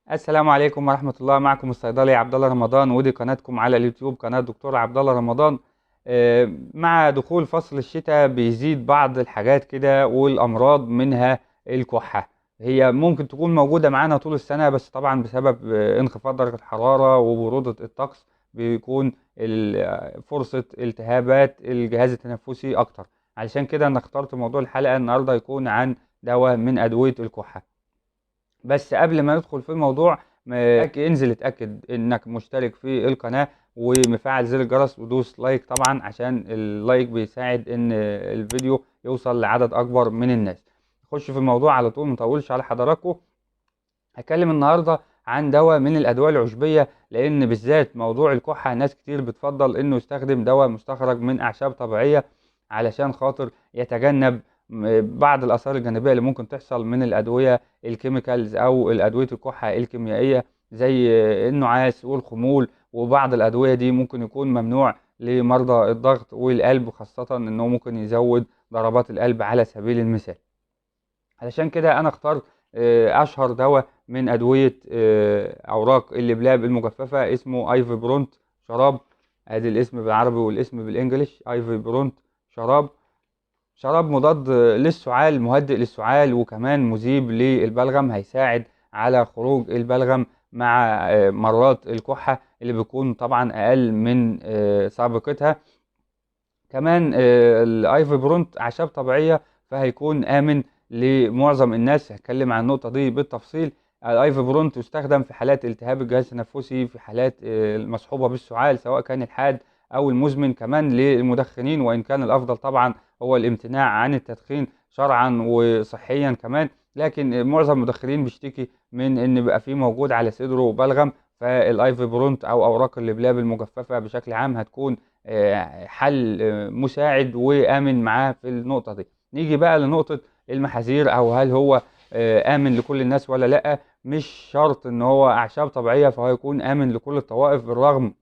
السلام عليكم ورحمة الله. معكم الصيدلي عبد الله رمضان، ودي قناتكم على اليوتيوب، قناة دكتور عبد الله رمضان. مع دخول فصل الشتاء بيزيد بعض الحاجات كده والأمراض، منها الكحة. هي ممكن تكون موجودة معانا طول السنة، بس طبعا بسبب انخفاض درجة الحرارة وبرودة الطقس بيكون فرصة التهابات الجهاز التنفسي أكتر. علشان كده أنا اخترت موضوع الحلقة النهاردة يكون عن دواء من أدوية الكحة. بس قبل ما ندخل في الموضوع، انزل اتأكد انك مشترك في القناة ومفعل زر الجرس ودوس لايك طبعا، عشان اللايك بيساعد ان الفيديو يوصل لعدد اكبر من الناس. نخش في الموضوع على طول، مطولش على حضراتكم. هتكلم النهارده عن دواء من الادويه العشبيه، لان بالذات موضوع الكحه ناس كتير بتفضل انه يستخدم دواء مستخرج من اعشاب طبيعيه، علشان خاطر يتجنب بعض الاثار الجانبيه اللي ممكن تحصل من الادويه الكيميكالز او الادويه الكحه الكيميائيه، زي النعاس والخمول. وبعض الادويه دي ممكن يكون ممنوع لمرضى الضغط والقلب، خاصه انه ممكن يزود ضربات القلب على سبيل المثال. علشان كده انا اخترت اشهر دواء من ادويه اوراق اللبلاب المجففه، اسمه ايفي برونت شراب. ادي الاسم بالعربي والاسم بالانجليش، ايفي برونت شراب. شراب مضاد للسعال، مهدئ للسعال، وكمان مذيب للبلغم، هيساعد على خروج البلغم مع مرات الكحه اللي بيكون طبعا اقل من سابقتها. كمان الايفي برونت اعشاب طبيعيه، فهيكون امن لمعظم الناس. هتكلم عن النقطه دي بالتفصيل. الايفي برونت يستخدم في حالات التهاب الجهاز التنفسي، في حالات المصحوبه بالسعال، سواء كان الحاد او المزمن، كمان للمدخنين، وان كان الافضل طبعا هو الامتناع عن التدخين شرعا وصحيا كمان. لكن معظم المدخنين بيشتكي من ان بقى فيه موجود على صدره بلغم، فالايفي برونت او اوراق اللبلاب المجففه بشكل عام هتكون حل مساعد وآمن معاه في النقطة دي. نيجي بقى لنقطة المحاذير، أو هل هو آمن لكل الناس ولا لأ. مش شرط إن هو أعشاب طبيعية فهو يكون آمن لكل الطوائف، بالرغم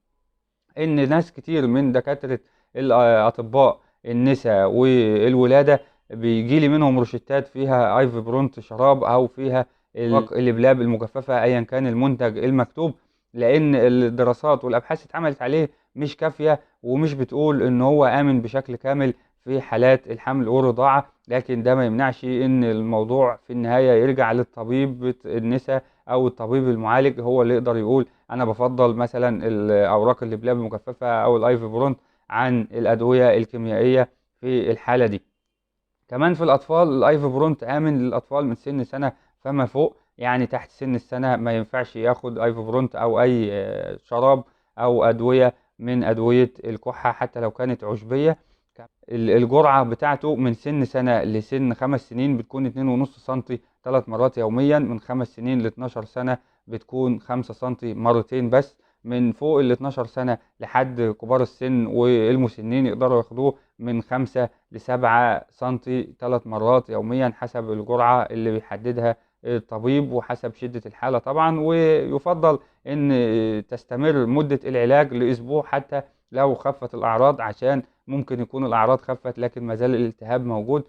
إن ناس كتير من دكاترة الأطباء النساء والولادة بيجي لي منهم روشتات فيها ايفي برونت شراب، او فيها اللبلاب المجففة ايا كان المنتج المكتوب، لان الدراسات والابحاث اتعملت عليه مش كافية، ومش بتقول ان هو امن بشكل كامل في حالات الحمل والرضاعة. لكن ده ما يمنعش ان الموضوع في النهاية يرجع للطبيب النساء او الطبيب المعالج، هو اللي يقدر يقول انا بفضل مثلا الاوراق اللبلاب المجففة او الايفي برونت عن الادوية الكيميائية في الحالة دي. كمان في الأطفال الأيفي برونت آمن للأطفال من سن سنة فما فوق، يعني تحت سن السنة ما ينفعش ياخد أيفي برونت أو أي شراب أو أدوية من أدوية الكحة حتى لو كانت عشبية. الجرعة بتاعته من سن سنة لسن 5 سنين بتكون 2.5 سنتي 3 مرات يوميا، من 5 سنين ل 12 سنة بتكون 5 سنتي مرتين بس، من فوق ال 12 سنة لحد كبار السن والمسنين يقدروا ياخدوه من 5 ل7 سنتي 3 مرات يوميا، حسب الجرعة اللي بيحددها الطبيب وحسب شدة الحالة طبعا. ويفضل ان تستمر مدة العلاج لأسبوع حتى لو خفت الأعراض، عشان ممكن يكون الأعراض خفت لكن ما زال الالتهاب موجود.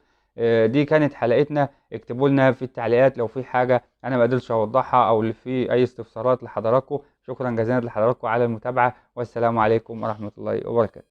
دي كانت حلقتنا. اكتبوا لنا في التعليقات لو في حاجة أنا ما قدرتش أوضحها أو اللي في أي استفسارات لحضراتكم. شكرا جزيلا لحضراتكم على المتابعة، والسلام عليكم ورحمة الله وبركاته.